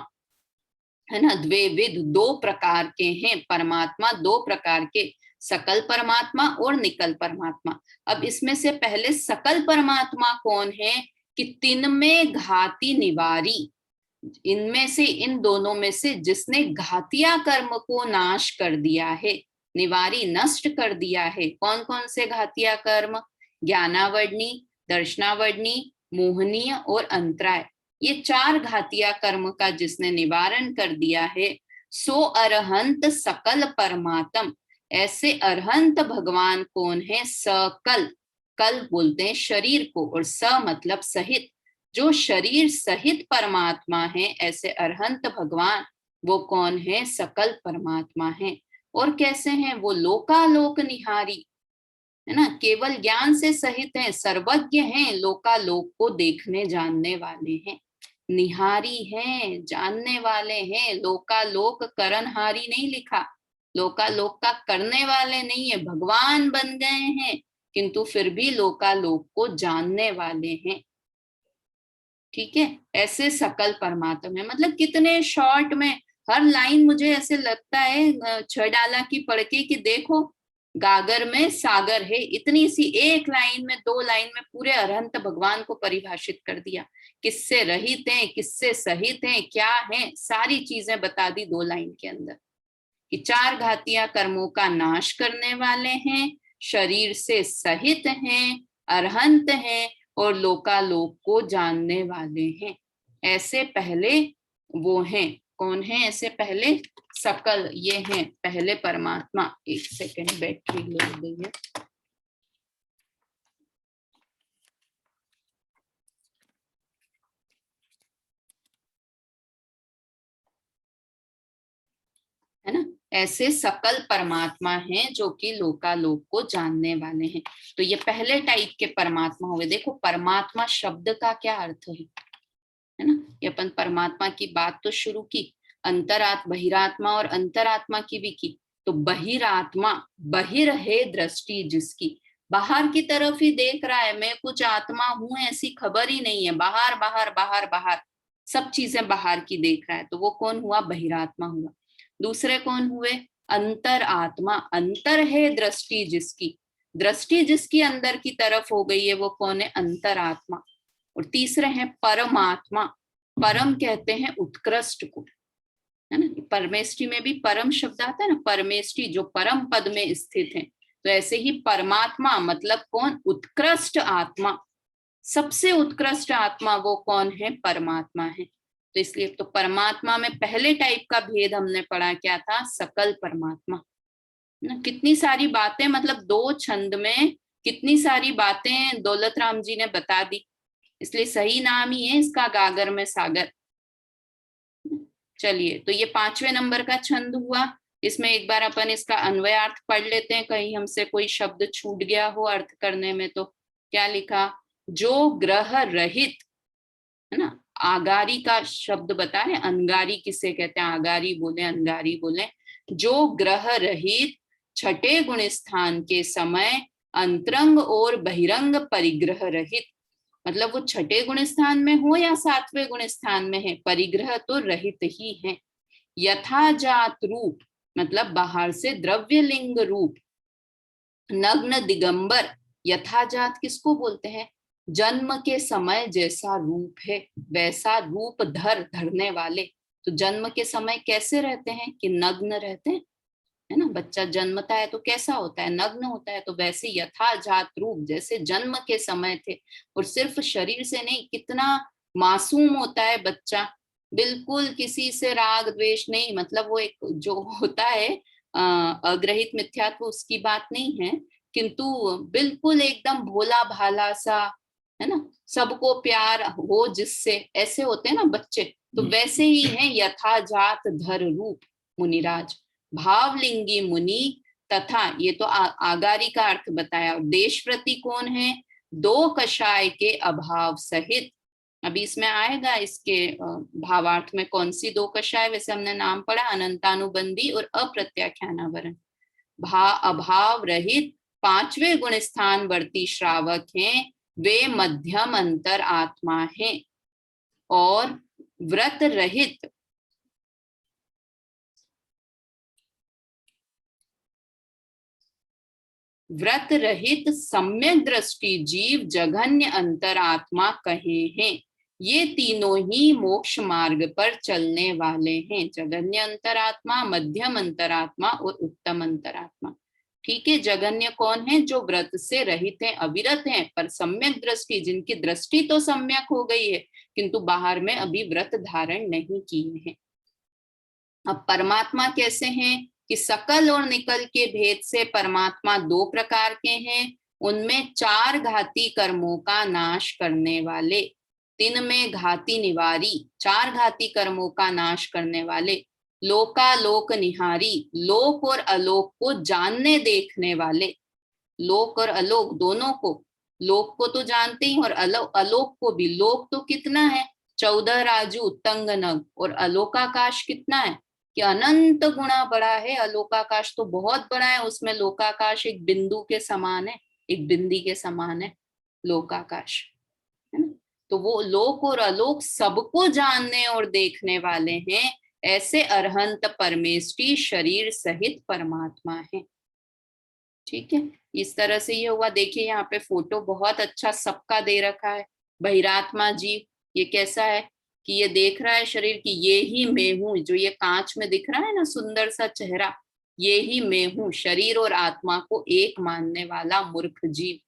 है ना। द्विविध, दो प्रकार के हैं परमात्मा, दो प्रकार के, सकल परमात्मा और निकल परमात्मा। अब इसमें से पहले सकल परमात्मा कौन है? कि तिन में घाती निवारी, इनमें से, इन दोनों में से जिसने घातिया कर्म को नाश कर दिया है, निवारी नष्ट कर दिया है। कौन कौन से घातिया कर्म? ज्ञानावर्णी, दर्शनावर्णी, मोहनीय और अंतराय। ये 4 घातिया कर्म का जिसने निवारण कर दिया है, सो अरहंत सकल परमात्म। ऐसे अरहंत भगवान कौन है? सकल, कल बोलते हैं शरीर को, और स मतलब सहित, जो शरीर सहित परमात्मा है, ऐसे अरहंत भगवान वो कौन है? सकल परमात्मा है। और कैसे हैं वो? लोकालोक निहारी, है ना। केवल ज्ञान से सहित हैं, सर्वज्ञ हैं, लोकालोक को देखने जानने वाले हैं, निहारी हैं, जानने वाले हैं। लोकालोक करनहारी नहीं लिखा, लोकालोक का करने वाले नहीं है, भगवान बन गए हैं किंतु फिर भी लोकालोक को जानने वाले हैं। ठीक है, ऐसे सकल परमात्मा है। मतलब कितने शॉर्ट में, हर लाइन मुझे ऐसे लगता है 6 डाला की पढ़ के, कि देखो गागर में सागर है, इतनी सी एक लाइन में, 2 लाइन में पूरे अरहंत भगवान को परिभाषित कर दिया। किससे रहित हैं, किससे सहित हैं, क्या है, सारी चीजें बता दी 2 लाइन के अंदर। कि 4 घातिया कर्मों का नाश करने वाले हैं, शरीर से सहित हैं, अरहंत हैं और लोकालोक को जानने वाले हैं। ऐसे पहले वो हैं, कौन है ऐसे पहले? सकल, ये हैं पहले परमात्मा। 1 सेकंड, बैटरी लो गई है। है ना, ऐसे सकल परमात्मा हैं जो कि लोकालोक को जानने वाले हैं। तो ये पहले टाइप के परमात्मा हुए। देखो परमात्मा शब्द का क्या अर्थ है ना। ये अपन परमात्मा की बात तो शुरू की, बहिरात्मा और अंतरात्मा की भी की। तो बहिरात्मा, बहिर है दृष्टि जिसकी, बाहर की तरफ ही देख रहा है, मैं कुछ आत्मा हूं ऐसी खबर ही नहीं है, बाहर बाहर बाहर बाहर सब चीजें बाहर की देख रहा है, तो वो कौन हुआ? बहिरात्मा हुआ। दूसरे कौन हुए? अंतर आत्मा, अंतर है दृष्टि जिसकी, दृष्टि जिसकी अंदर की तरफ हो गई है, वो कौन है? अंतरात्मा। और तीसरे हैं परमात्मा, परम कहते हैं उत्कृष्ट को, है ना। परमेष्टि में भी परम शब्द आता है ना, परमेष्टि जो परम पद में स्थित है। तो ऐसे ही परमात्मा मतलब कौन? उत्कृष्ट आत्मा, सबसे उत्कृष्ट आत्मा वो कौन है? परमात्मा है। तो इसलिए तो परमात्मा में पहले टाइप का भेद हमने पढ़ा, क्या था? सकल परमात्मा ना। कितनी सारी बातें, मतलब 2 छंद में कितनी सारी बातें दौलत राम जी ने बता दी, इसलिए सही नाम ही है इसका गागर में सागर। चलिए, तो ये 5वें नंबर का छंद हुआ। इसमें एक बार अपन इसका अन्वयार्थ पढ़ लेते हैं, कहीं हमसे कोई शब्द छूट गया हो अर्थ करने में। तो क्या लिखा? जो ग्रह रहित, है ना, आगारी का शब्द बता रहे, अनगारी किसे कहते हैं? आगारी बोले, अनगारी बोले। जो ग्रह रहित छठे गुण स्थान के समय अंतरंग और बहिरंग परिग्रह रहित, मतलब वो छठे गुण स्थान में हो या 7वें गुण स्थान में है, परिग्रह तो रहित ही है। यथाजात रूप मतलब बाहर से द्रव्य लिंग रूप, नग्न दिगंबर, यथाजात किसको बोलते हैं? जन्म के समय जैसा रूप है वैसा रूप धरने वाले। तो जन्म के समय कैसे रहते हैं? कि नग्न रहते हैं, है ना। बच्चा जन्मता है तो कैसा होता है? नग्न होता है। तो वैसे यथाजात रूप, जैसे जन्म के समय थे, और सिर्फ शरीर से नहीं, कितना मासूम होता है बच्चा, बिल्कुल किसी से राग द्वेष नहीं, मतलब वो एक जो होता है अग्रहित मिथ्यात्व, उसकी बात नहीं है, किंतु बिल्कुल एकदम भोला भाला सा, है ना, सबको प्यार हो जिससे, ऐसे होते हैं ना बच्चे। तो वैसे ही है यथाजात धर रूप मुनिराज, भावलिंगी मुनि तथा, ये तो आगारी का अर्थ बताया। देश प्रति कौन है? 2 कषाय के अभाव सहित। अभी इसमें आएगा इसके भावार्थ में कौन सी 2 कषाय, वैसे हमने नाम पढ़ा अनंतानुबंधी और अप्रत्याख्यानावरण। अभाव रहित 5वें गुण स्थान वर्ती श्रावक हैं, वे मध्यम अंतर आत्मा हैं। और व्रत रहित, व्रत रहित सम्यक दृष्टि जीव जघन्य अंतरात्मा कहे हैं। ये तीनों ही मोक्ष मार्ग पर चलने वाले हैं, जघन्य अंतरात्मा, मध्यम अंतरात्मा और उत्तम अंतरात्मा। ठीक है, जघन्य कौन है? जो व्रत से रहित हैं, अविरत हैं, पर सम्यक दृष्टि, जिनकी दृष्टि तो सम्यक हो गई है किंतु बाहर में अभी व्रत धारण नहीं किए हैं। अब परमात्मा कैसे हैं? कि सकल और निकल के भेद से परमात्मा 2 प्रकार के हैं, उनमें 4 घाती कर्मों का नाश करने वाले, 3 में घाती निवारी, 4 घाती कर्मों का नाश करने वाले, लोकालोक निहारी, लोक और अलोक को जानने देखने वाले, लोक और अलोक दोनों को, लोक को तो जानते ही और अलोक को भी। लोक तो कितना है? 14 राजू उत्तंग नग, और अलोकाकाश कितना है? कि अनंत गुणा बड़ा है। अलोकाकाश तो बहुत बड़ा है, उसमें लोकाकाश एक बिंदु के समान है, एक बिंदी के समान है लोकाकाश, है ना। तो वो लोक और अलोक सबको जानने और देखने वाले हैं, ऐसे अरहंत परमेष्टि शरीर सहित परमात्मा है। ठीक है, इस तरह से ये हुआ। देखिए यहाँ पे फोटो बहुत अच्छा सबका दे रखा है। बहिरात्मा जीव ये कैसा है? कि ये देख रहा है शरीर की, ये ही मैं हूं, जो ये कांच में दिख रहा है ना सुंदर सा चेहरा, ये ही मैं हूं, शरीर और आत्मा को एक मानने वाला मूर्ख जीव,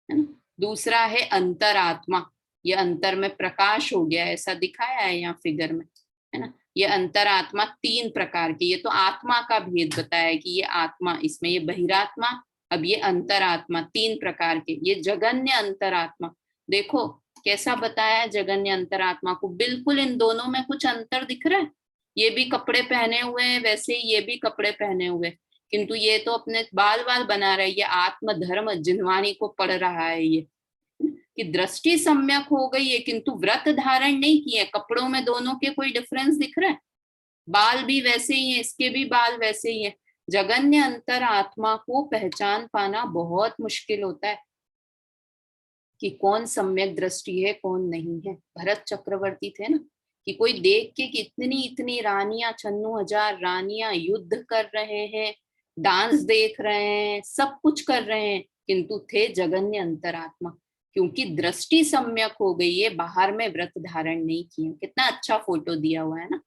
है ना। दूसरा है अंतरात्मा, ये अंतर में प्रकाश हो गया, ऐसा दिखाया है यहाँ फिगर में, है ना। ये अंतरात्मा 3 प्रकार की, ये तो आत्मा का भेद बताया कि ये आत्मा, इसमें ये बहिरात्मा, अब ये अंतरात्मा 3 प्रकार के। ये जगन्य अंतरात्मा, देखो कैसा बताया है जगन्य अंतरात्मा को, बिल्कुल इन दोनों में कुछ अंतर दिख रहा है। ये भी कपड़े पहने हुए हैं, वैसे ही ये भी कपड़े पहने हुए, किंतु ये तो अपने बाल बाल बना रहा है, ये आत्म धर्म जिनवानी को पढ़ रहा है। ये कि दृष्टि सम्यक हो गई है किंतु व्रत धारण नहीं किए, कपड़ों में दोनों के कोई डिफरेंस दिख रहा है, बाल भी वैसे ही है, इसके भी बाल वैसे ही है। जगन्य अंतर आत्मा को पहचान पाना बहुत मुश्किल होता है कि कौन सम्यक दृष्टि है कौन नहीं है। भरत चक्रवर्ती थे ना, कि कोई देख के कि इतनी इतनी रानियां, 96,000 रानियां युद्ध कर रहे हैं, डांस देख रहे हैं, सब कुछ कर रहे हैं, किंतु थे जगन्य अंतरात्मा, क्योंकि दृष्टि सम्यक हो गई है, बाहर में व्रत धारण नहीं किए। कितना अच्छा फोटो दिया हुआ है ना।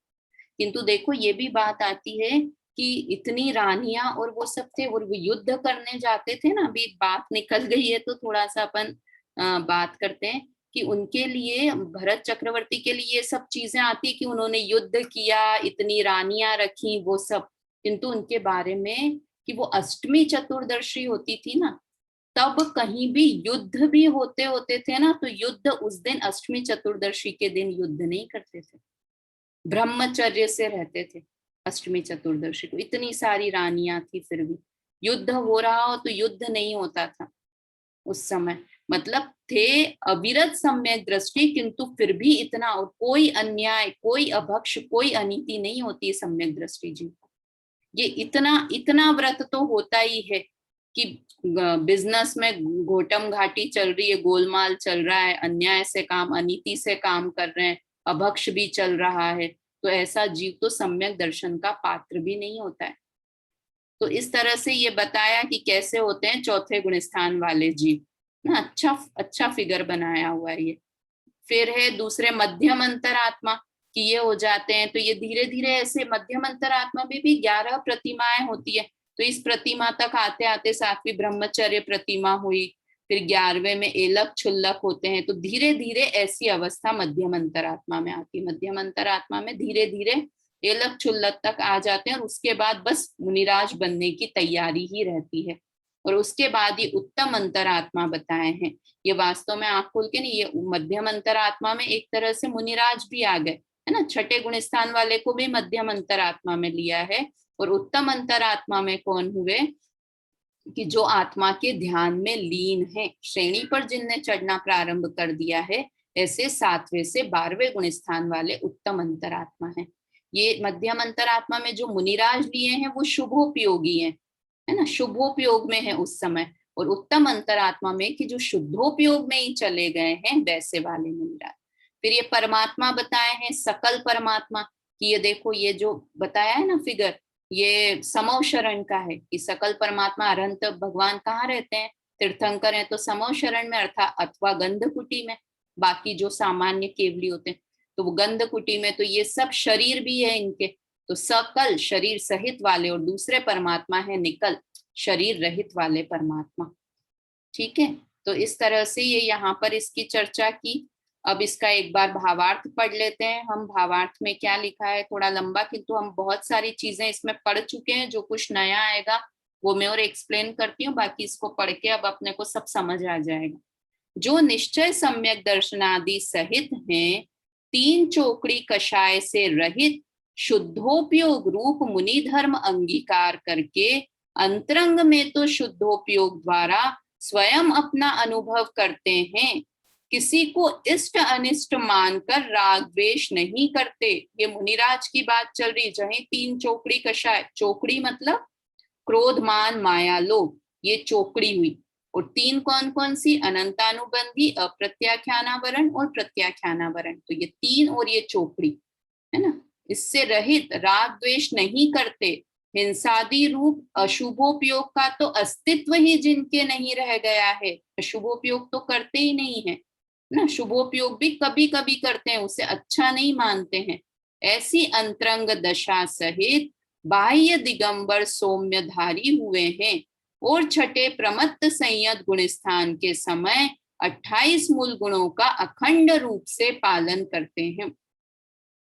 किंतु देखो ये भी बात आती है कि इतनी रानियां और वो सब थे और वो युद्ध करने जाते थे ना। अभी बात निकल गई है तो थोड़ा सा अपन बात करते हैं कि उनके लिए, भरत चक्रवर्ती के लिए ये सब चीजें आती है कि उन्होंने युद्ध किया, इतनी रानियां रखी, वो सब, किंतु उनके बारे में कि वो अष्टमी चतुर्दशी होती थी ना, तब कहीं भी युद्ध भी होते होते थे ना, तो युद्ध उस दिन अष्टमी चतुर्दशी के दिन युद्ध नहीं करते थे, ब्रह्मचर्य से रहते थे। अष्टमी चतुर्दशी को इतनी सारी रानियां थी, फिर भी युद्ध हो रहा हो तो युद्ध नहीं होता था उस समय। मतलब थे अविरत सम्यक दृष्टि, किंतु फिर भी इतना, और कोई अन्याय, कोई अभक्ष, कोई अनीति नहीं होती है सम्यक दृष्टि जी। ये इतना इतना व्रत तो होता ही है कि बिजनेस में घोटम घाटी चल रही है, गोलमाल चल रहा है, अन्याय से काम, अनीति से काम कर रहे हैं, अभक्ष भी चल रहा है, तो ऐसा जीव तो सम्यक दर्शन का पात्र भी नहीं होता है। तो इस तरह से ये बताया कि कैसे होते हैं चौथे गुण स्थान वाले जीव ना। अच्छा अच्छा फिगर बनाया हुआ है ये। फिर है दूसरे मध्यम अंतरात्मा, कि ये हो जाते हैं तो ये धीरे धीरे ऐसे, मध्यम अंतरात्मा में भी 11 प्रतिमाएं होती है, तो इस प्रतिमा तक आते आते 7वीं ब्रह्मचर्य प्रतिमा हुई, फिर 11वें में एलक छुल्लक होते हैं, तो धीरे धीरे ऐसी अवस्था मध्यम अंतरात्मा में आती है। मध्यम अंतरात्मा में धीरे धीरे एलक छुल्लक तक आ जाते हैं और उसके बाद बस मुनिराज बनने की तैयारी ही रहती है। और उसके बाद ये उत्तम अंतरात्मा बताए हैं। ये वास्तव में आंख खोल के नहीं, ये मध्यम अंतरात्मा में एक तरह से मुनिराज भी आ गए, है ना। छठे गुण स्थान वाले को भी मध्यम अंतरात्मा में लिया है। और उत्तम अंतरात्मा में कौन हुए, कि जो आत्मा के ध्यान में लीन है, श्रेणी पर जिनने चढ़ना प्रारंभ कर दिया है, ऐसे 7वें से 12वें गुण स्थान वाले उत्तम अंतरात्मा है। ये मध्यम अंतरात्मा में जो मुनिराज लिए हैं वो शुभोपयोगी हैं, है ना, शुभोपयोग में है उस समय। और उत्तम अंतरात्मा में कि जो शुद्धोपयोग में ही चले गए हैं, वैसे वाले मुनिराज। फिर ये परमात्मा बताए हैं, सकल परमात्मा, कि ये देखो ये जो बताया है ना फिगर, ये समो शरण का है, कि सकल परमात्मा अरंत भगवान कहाँ रहते हैं, तीर्थंकर हैं तो समो शरण में, अर्थात अथवा गंध कुटी में। बाकी जो सामान्य केवली होते हैं तो वो गंध कुटी में, तो ये सब शरीर भी है इनके, तो सकल शरीर सहित वाले, और दूसरे परमात्मा है निकल शरीर रहित वाले परमात्मा। ठीक है, तो इस तरह से ये यहाँ पर इसकी चर्चा की। अब इसका एक बार भावार्थ पढ़ लेते हैं हम। भावार्थ में क्या लिखा है, थोड़ा लंबा, किंतु हम बहुत सारी चीजें इसमें पढ़ चुके हैं, जो कुछ नया आएगा वो मैं और एक्सप्लेन करती हूँ, बाकी इसको पढ़ के अब अपने को सब समझ आ जाएगा। जो निश्चय सम्यक दर्शनादि सहित हैं, 3 चोकड़ी कषाय से रहित, शुद्धोपयोग रूप मुनि धर्म अंगीकार करके, अंतरंग में तो शुद्धोपयोग द्वारा स्वयं अपना अनुभव करते हैं, किसी को इष्ट अनिष्ट मानकर राग द्वेष नहीं करते। ये मुनिराज की बात चल रही, जहाँ 3 चोकड़ी कषाय, चोकड़ी मतलब क्रोध मान माया लोभ, ये चोकड़ी हुई। और 3 कौन कौन सी, अनंतानुबंधी, अप्रत्याख्यानावरण और प्रत्याख्यानावरण, तो ये 3 और ये चोकड़ी, है ना। इससे रहित, राग द्वेष नहीं करते, हिंसादि रूप अशुभोपयोग का तो अस्तित्व ही जिनके नहीं रह गया है, अशुभोपयोग तो करते ही नहीं है ना, शुभोपयोग भी कभी कभी करते हैं, उसे अच्छा नहीं मानते हैं। ऐसी अंतरंग दशा सहित बाह्य दिगंबर सौम्यधारी हुए हैं, और छठे प्रमत्त संयत गुण स्थान के समय 28 मूल गुणों का अखंड रूप से पालन करते हैं।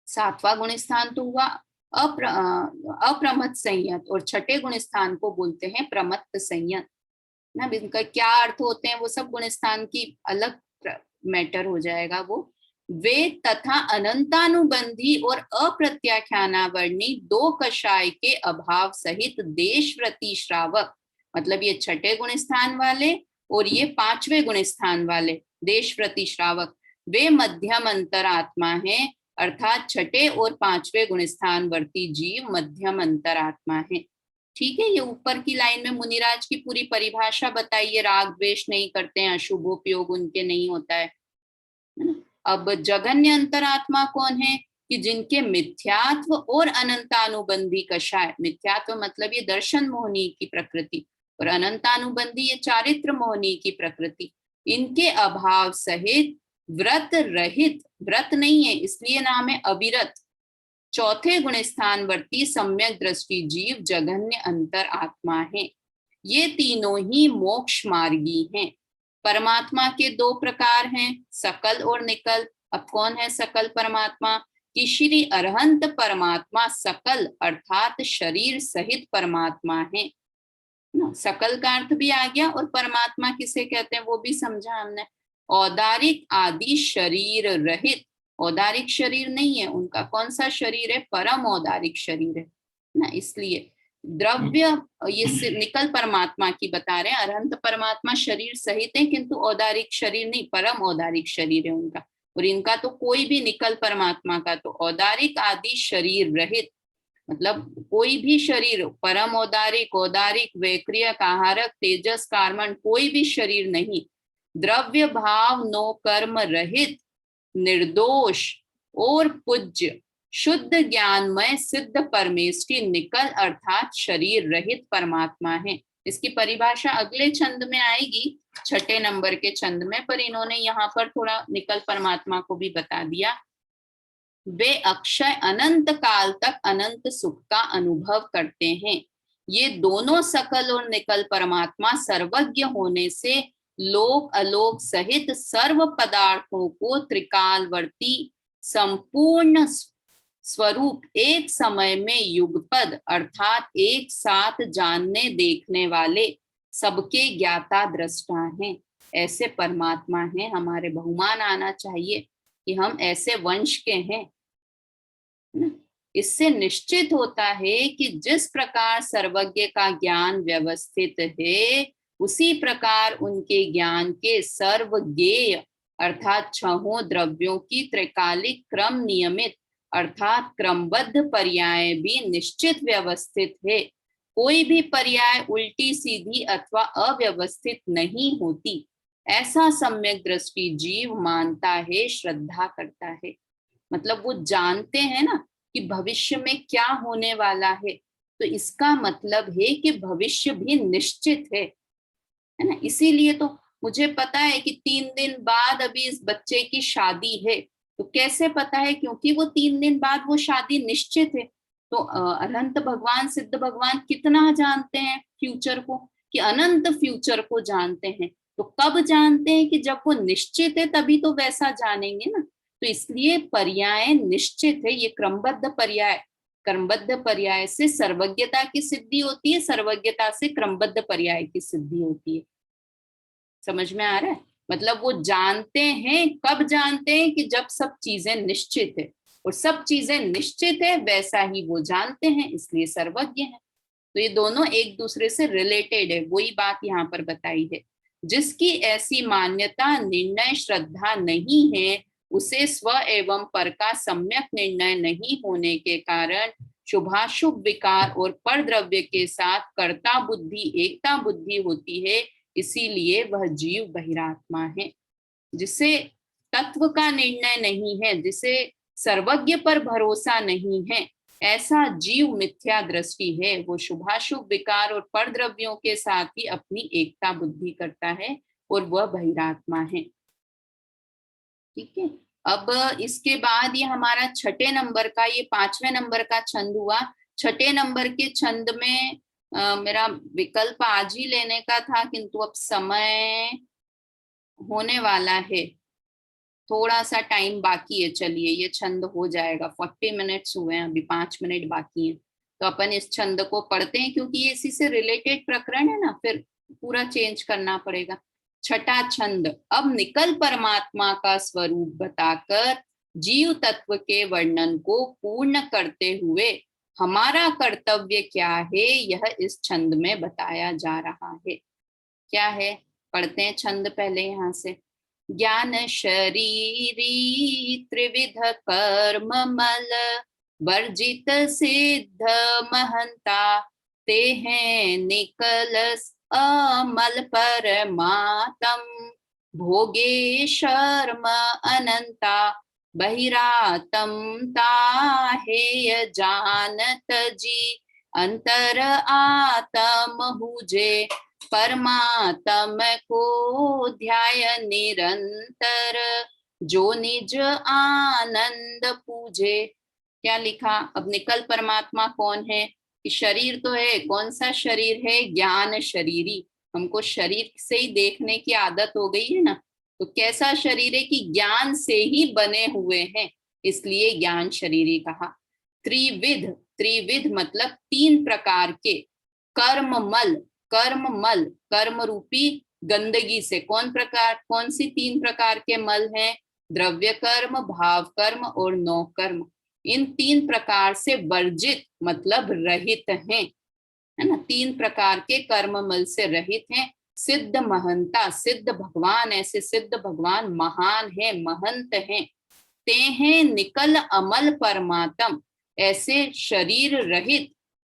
7वां गुण स्थान तो हुआ अप्रमत्त संयत, और छठे गुण स्थान को बोलते हैं प्रमत्त संयत ना। इनका क्या अर्थ होते हैं वो सब गुण स्थान की अलग मैटर हो जाएगा वो। वे तथा अनंतानुबंधी और अप्रत्याख्यानावर्णी 2 कषाय के अभाव सहित देशव्रती श्रावक, मतलब ये छठे गुण स्थान वाले और ये 5वें गुण स्थान वाले देश प्रति श्रावक, वे मध्यम अंतरात्मा है, अर्थात छठे और 5वें गुण स्थान वर्ती जीव मध्यम अंतरात्मा है। ठीक है, ये ऊपर की लाइन में मुनिराज की पूरी परिभाषा बताइए, राग द्वेष नहीं करते हैं, अशुभोपयोग उनके नहीं होता है ना। अब जघन्य अंतरात्मा कौन है? कि जिनके मिथ्यात्व और अनंतानुबंधी कषाय, मिथ्यात्व मतलब ये दर्शन मोहनी की प्रकृति, और अनंतानुबंधी ये चारित्र मोहनी की प्रकृति, इनके अभाव सहित व्रत रहित, व्रत नहीं है इसलिए नाम है अविरत, चौथे गुण स्थान वर्ती सम्यक दृष्टि जीव जघन्य अंतर आत्मा है। ये तीनों ही मोक्ष मार्गी हैं। परमात्मा के दो प्रकार हैं, सकल और निकल। अब कौन है सकल परमात्मा? कि श्री अरहंत परमात्मा सकल अर्थात शरीर सहित परमात्मा है ना। सकल का अर्थ भी आ गया, और परमात्मा किसे कहते हैं वो भी समझा हमने। औदारिक आदि शरीर रहित, औदारिक शरीर नहीं है उनका, कौन सा शरीर है? परम औदारिक शरीर है ना। इसलिए द्रव्य, ये निकल परमात्मा की बता रहे हैं, अरहंत परमात्मा शरीर सहित है किंतु औदारिक शरीर नहीं, परम औदारिक शरीर है उनका। और इनका तो कोई भी, निकल परमात्मा का तो औदारिक आदि शरीर रहित, मतलब कोई भी शरीर, परम औदारिक, औदारिक, वैक्रियक, आहारक, तेजस, कार्मण, कोई भी शरीर नहीं, द्रव्य भाव नो कर्म रहित, निर्दोष और पूज्य, शुद्ध ज्ञानमय सिद्ध परमेष्टि निकल अर्थात शरीर रहित परमात्मा है। इसकी परिभाषा अगले छंद में आएगी, छठे नंबर के छंद में, पर इन्होंने यहाँ पर थोड़ा निकल परमात्मा को भी बता दिया। वे अक्षय अनंत काल तक अनंत सुख का अनुभव करते हैं। ये दोनों सकल और निकल परमात्मा सर्वज्ञ होने से लोक अलोक सहित सर्व पदार्थों को त्रिकालवर्ती संपूर्ण स्वरूप एक समय में युगपद अर्थात एक साथ जानने देखने वाले सबके ज्ञाता दृष्टा हैं। ऐसे परमात्मा हैं, हमारे बहुमान आना चाहिए कि हम ऐसे वंश के हैं। इससे निश्चित होता है कि जिस प्रकार सर्वज्ञ का ज्ञान व्यवस्थित है, उसी प्रकार उनके ज्ञान के सर्वज्ञेय अर्थात छहों द्रव्यों की त्रिकालिक क्रम नियमित अर्थात क्रमबद्ध पर्याय भी निश्चित व्यवस्थित है। कोई भी पर्याय उल्टी सीधी अथवा अव्यवस्थित नहीं होती। ऐसा सम्यक दृष्टि जीव मानता है, श्रद्धा करता है। मतलब वो जानते हैं ना कि भविष्य में क्या होने वाला है, तो इसका मतलब है कि भविष्य भी निश्चित है ना। इसीलिए तो मुझे पता है कि 3 दिन बाद अभी इस बच्चे की शादी है। तो कैसे पता है? क्योंकि वो 3 दिन बाद वो शादी निश्चित है। तो अनंत भगवान, सिद्ध भगवान कितना जानते हैं फ्यूचर को, कि अनंत फ्यूचर को जानते हैं। तो कब जानते हैं? कि जब वो निश्चित है तभी तो वैसा जानेंगे ना। तो इसलिए पर्याय निश्चित है, ये क्रमबद्ध पर्याय, क्रमबद्ध पर्याय से सर्वज्ञता की सिद्धि होती है, सर्वज्ञता से क्रमबद्ध पर्याय की सिद्धि होती है। समझ में आ रहा है? मतलब वो जानते हैं, कब जानते हैं? कि जब सब चीजें निश्चित है, और सब चीजें निश्चित है वैसा ही वो जानते हैं, इसलिए सर्वज्ञ है। तो ये दोनों एक दूसरे से रिलेटेड है, वही बात यहाँ पर बताई है। जिसकी ऐसी मान्यता निर्णय श्रद्धा नहीं है, उसे स्व एवं पर का सम्यक निर्णय नहीं होने के कारण शुभाशुभ विकार और पर द्रव्य के साथ कर्ता बुद्धि एकता बुद्धि होती है। इसीलिए वह जीव बहिरात्मा है। जिसे तत्व का निर्णय नहीं है, जिसे सर्वज्ञ पर भरोसा नहीं है, ऐसा जीव मिथ्या दृष्टि है। वो शुभाशुभ विकार और पर द्रव्यों के साथ ही अपनी एकता बुद्धि करता है, और वह बहिरात्मा है। ठीक है, अब इसके बाद ये हमारा छठे नंबर का, ये 5वें नंबर का छंद हुआ। छठे नंबर के छंद में मेरा विकल्प आज ही लेने का था, किंतु अब समय होने वाला है, थोड़ा सा टाइम बाकी है। चलिए ये छंद हो जाएगा, 40 मिनट्स हुए हैं, अभी 5 मिनट बाकी है। तो अपन इस छंद को पढ़ते हैं, क्योंकि ये इसी से रिलेटेड प्रकरण है ना, फिर पूरा चेंज करना पड़ेगा। छठा छंद। अब निकल परमात्मा का स्वरूप बताकर जीव तत्व के वर्णन को पूर्ण करते हुए हमारा कर्तव्य क्या है, यह इस छंद में बताया जा रहा है। क्या है? पढ़ते हैं छंद पहले यहाँ से। ज्ञान शरीरी त्रिविध कर्म मल, वर्जित सिद्ध महंता, ते हैं निकलस अमल परमात्म, भोगे शर्म अनंता, बहिरातम ताहेय जानत जी, अंतर आत्म हुजे, परमात्म को ध्याय निरंतर, जो निज आनंद पूजे। क्या लिखा? अब निकल परमात्मा कौन है? कि शरीर तो है, कौन सा शरीर है? ज्ञान शरीरी। हमको शरीर से ही देखने की आदत हो गई है ना, तो कैसा शरीर है? कि ज्ञान से ही बने हुए हैं, इसलिए ज्ञान शरीरी कहा। त्रिविध, त्रिविध मतलब तीन प्रकार के, कर्म मल, कर्म मल, कर्म रूपी गंदगी से। कौन सी तीन प्रकार के मल हैं? द्रव्य कर्म, भाव कर्म और नौ कर्म। इन तीन प्रकार से वर्जित मतलब रहित हैं, है ना। तीन प्रकार के कर्म मल से रहित हैं। सिद्ध महंता, सिद्ध भगवान, ऐसे सिद्ध भगवान महान है, महंत हैं। ते हैं निकल अमल परमात्म, ऐसे शरीर रहित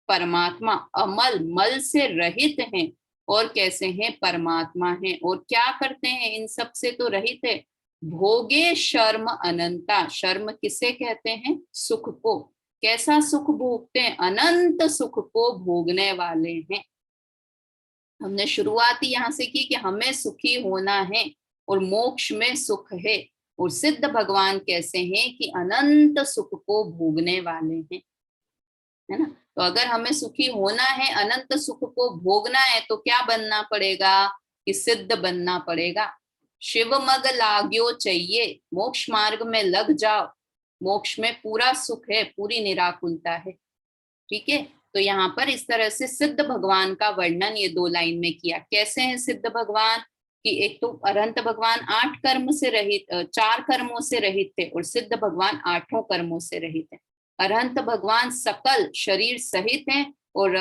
परमात्मा, अमल मल से रहित हैं। और कैसे हैं? परमात्मा हैं। और क्या करते हैं? इन सब से तो रहित है। भोगे शर्म अनंता, शर्म किसे कहते हैं? सुख को। कैसा सुख भोगते हैं? अनंत सुख को भोगने वाले हैं। हमने शुरुआत ही यहाँ से की कि हमें सुखी होना है और मोक्ष में सुख है। और सिद्ध भगवान कैसे हैं? कि अनंत सुख को भोगने वाले हैं, है ना। तो अगर हमें सुखी होना है, अनंत सुख को भोगना है, तो क्या बनना पड़ेगा? कि सिद्ध बनना पड़ेगा। शिव मग लाग्यो चाहिए, मोक्ष मार्ग में लग जाओ। मोक्ष में पूरा सुख है, पूरी निराकुलता है। ठीक है, तो यहाँ पर इस तरह से सिद्ध भगवान का वर्णन ये 2 लाइन में किया। कैसे हैं सिद्ध भगवान? कि एक तो अरहंत भगवान 8 कर्म से रहित, 4 कर्मों से रहित थे, और सिद्ध भगवान 8 कर्मों से रहित है। अरहंत भगवान सकल शरीर सहित हैं, और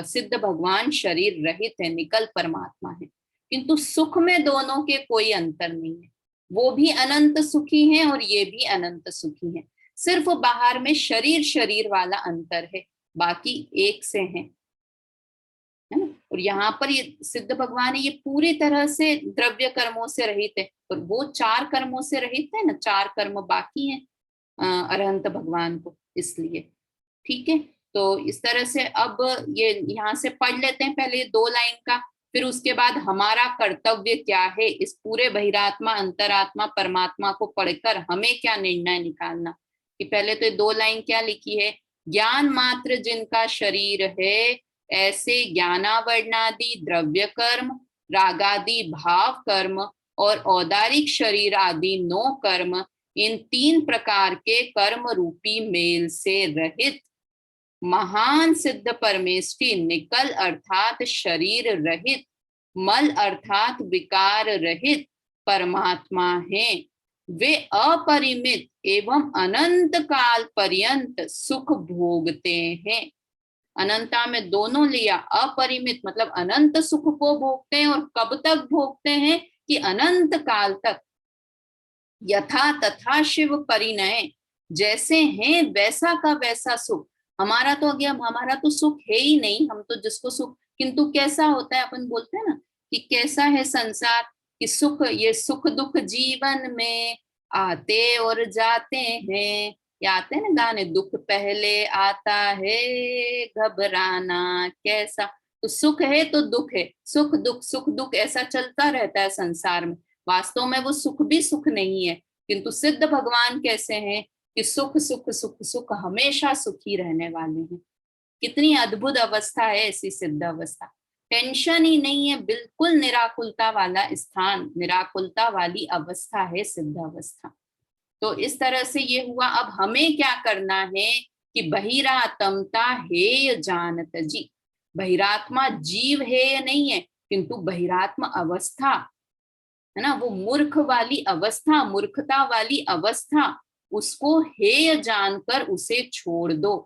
सिद्ध भगवान शरीर रहित है, निकल परमात्मा है। किंतु सुख में दोनों के कोई अंतर नहीं है। वो भी अनंत सुखी हैं और ये भी अनंत सुखी हैं। सिर्फ बाहर में शरीर शरीर वाला अंतर है, बाकी एक से हैं, है ना। और यहाँ पर ये सिद्ध भगवान ये पूरी तरह से द्रव्य कर्मों से रहित है, और वो 4 कर्मों से रहित है ना, 4 कर्म बाकी हैं अरहंत भगवान को, इसलिए। ठीक है, तो इस तरह से अब ये यहाँ से पढ़ लेते हैं पहले 2 लाइन का, फिर उसके बाद हमारा कर्तव्य क्या है, इस पूरे बहिरात्मा अंतरात्मा परमात्मा को पढ़कर हमें क्या निर्णय निकालना। कि पहले तो 2 लाइन क्या लिखी है? ज्ञान मात्र जिनका शरीर है, ऐसे ज्ञानावर्णादि द्रव्य कर्म, रागादि भाव कर्म और औदारिक शरीर आदि 9 कर्म, इन 3 प्रकार के कर्म रूपी मेल से रहित महान सिद्ध परमेष्टि निकल अर्थात शरीर रहित, मल अर्थात विकार रहित परमात्मा है। वे अपरिमित एवं अनंत काल पर्यंत सुख भोगते हैं। अनंता में दोनों लिया, अपरिमित मतलब अनंत सुख को भोगते हैं, और कब तक भोगते हैं? कि अनंत काल तक। यथा तथा शिव परिणय, जैसे हैं वैसा का वैसा सुख। हमारा तो अगर हमारा तो सुख है ही नहीं, हम तो जिसको सुख, किंतु कैसा होता है, अपन बोलते हैं ना कि कैसा है संसार, कि सुख, ये सुख दुख जीवन में आते और जाते हैं। ये आते हैं ना गाने, दुख पहले आता है घबराना कैसा। तो सुख है तो दुख है, सुख दुख ऐसा चलता रहता है संसार में। वास्तव में वो सुख भी सुख नहीं है। किंतु सिद्ध भगवान कैसे हैं? कि सुख सुख सुख सुख, हमेशा सुखी रहने वाले हैं। कितनी अद्भुत अवस्था है ऐसी सिद्ध अवस्था। टेंशन ही नहीं है, बिल्कुल निराकुलता वाला स्थान, निराकुलता वाली अवस्था है सिद्ध अवस्था। तो इस तरह से ये हुआ। अब हमें क्या करना है? कि बहिरात्मता हेय जानत जी। बहिरात्मा जीव है या नहीं है, किंतु बहिरात्मा अवस्था, है ना, वो मूर्ख वाली अवस्था, मूर्खता वाली अवस्था, उसको हेय जानकर उसे छोड़ दो।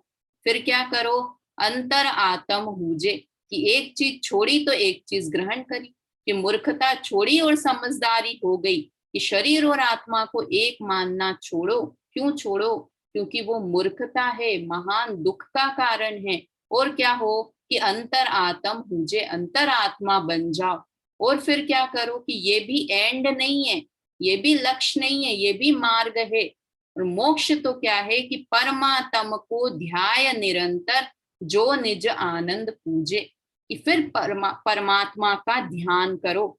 फिर क्या करो? अंतर आत्म हुजे, कि एक चीज छोड़ी तो एक चीज ग्रहण करी। कि मूर्खता छोड़ी और समझदारी हो गई कि शरीर और आत्मा को एक मानना छोड़ो। क्यों छोड़ो? क्योंकि वो मूर्खता है, महान दुख का कारण है। और क्या हो कि अंतर आत्म हुजे, अंतर आत्मा बन जाओ। और फिर क्या करो कि ये भी एंड नहीं है, ये भी लक्ष्य नहीं है, ये भी मार्ग है। और मोक्ष तो क्या है कि परमात्म को ध्याय निरंतर, जो निज आनंद पूजे। कि फिर परमात्मा का ध्यान करो।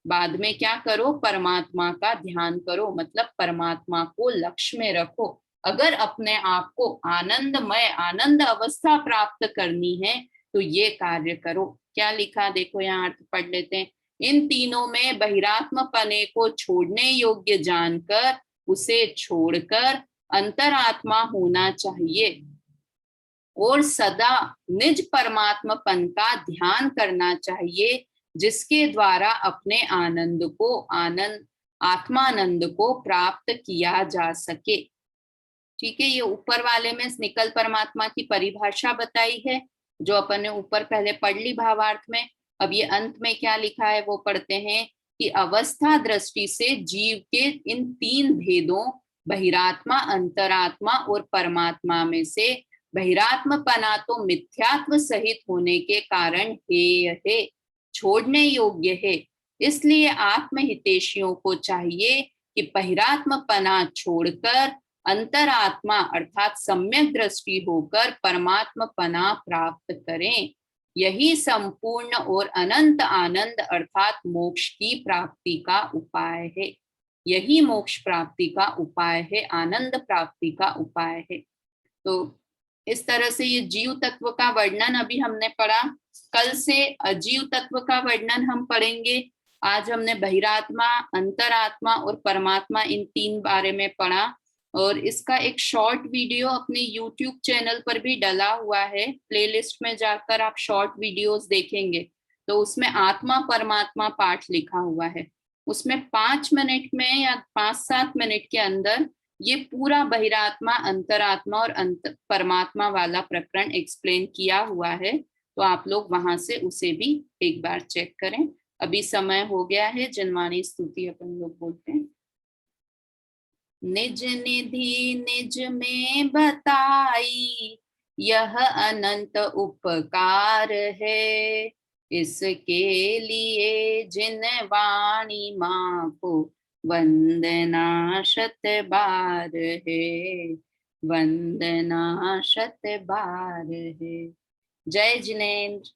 बाद में क्या करो? परमात्मा का ध्यान करो, मतलब परमात्मा को लक्ष्य में रखो। अगर अपने आप को आनंदमय, आनंद अवस्था प्राप्त करनी है तो ये कार्य करो। क्या लिखा देखो, यहाँ अर्थ पढ़ लेते हैं। इन तीनों में बहिरात्म पने को छोड़ने योग्य जानकर उसे छोड़कर अंतरात्मा होना चाहिए और सदा निज परमात्मपन का ध्यान करना चाहिए, जिसके द्वारा अपने आनंद को, आनंद आत्मानंद को प्राप्त किया जा सके। ठीक है, ये ऊपर वाले में निकल परमात्मा की परिभाषा बताई है, जो अपन ने ऊपर पहले पढ़ ली भावार्थ में। अब ये अंत में क्या लिखा है वो पढ़ते हैं कि अवस्था दृष्टि से जीव के इन तीन भेदों, बहिरात्मा, अंतरात्मा और परमात्मा में से बहिरात्मपना तो मिथ्यात्व सहित होने के कारण हेय है, छोड़ने योग्य है। इसलिए आत्महितेशियों को चाहिए कि बहिरात्मपना छोड़कर अंतरात्मा अर्थात सम्यक दृष्टि होकर परमात्मपना प्राप्त करें। यही संपूर्ण और अनंत आनंद अर्थात मोक्ष की प्राप्ति का उपाय है। यही मोक्ष प्राप्ति का उपाय है, आनंद प्राप्ति का उपाय है। तो इस तरह से ये जीव तत्व का वर्णन अभी हमने पढ़ा। कल से अजीव तत्व का वर्णन हम पढ़ेंगे। आज हमने बहिरात्मा, अंतरात्मा और परमात्मा, इन तीन बारे में पढ़ा। और इसका एक शॉर्ट वीडियो अपने YouTube चैनल पर भी डला हुआ है। प्लेलिस्ट में जाकर आप शॉर्ट वीडियोस देखेंगे तो उसमें आत्मा परमात्मा पाठ लिखा हुआ है। उसमें 5 मिनट में या 5-7 मिनट के अंदर ये पूरा बहिरात्मा, अंतरात्मा और परमात्मा वाला प्रकरण एक्सप्लेन किया हुआ है। तो आप लोग वहां से उसे भी एक बार चेक करें। अभी समय हो गया है, जनवाणी स्तुति अपन लोग बोलते हैं। निज निधि निज में बताई, यह अनंत उपकार है। इसके लिए जिन वाणी माँ को वंदना शत बार है, वंदना शत बार है। जय जिनेन्द्र।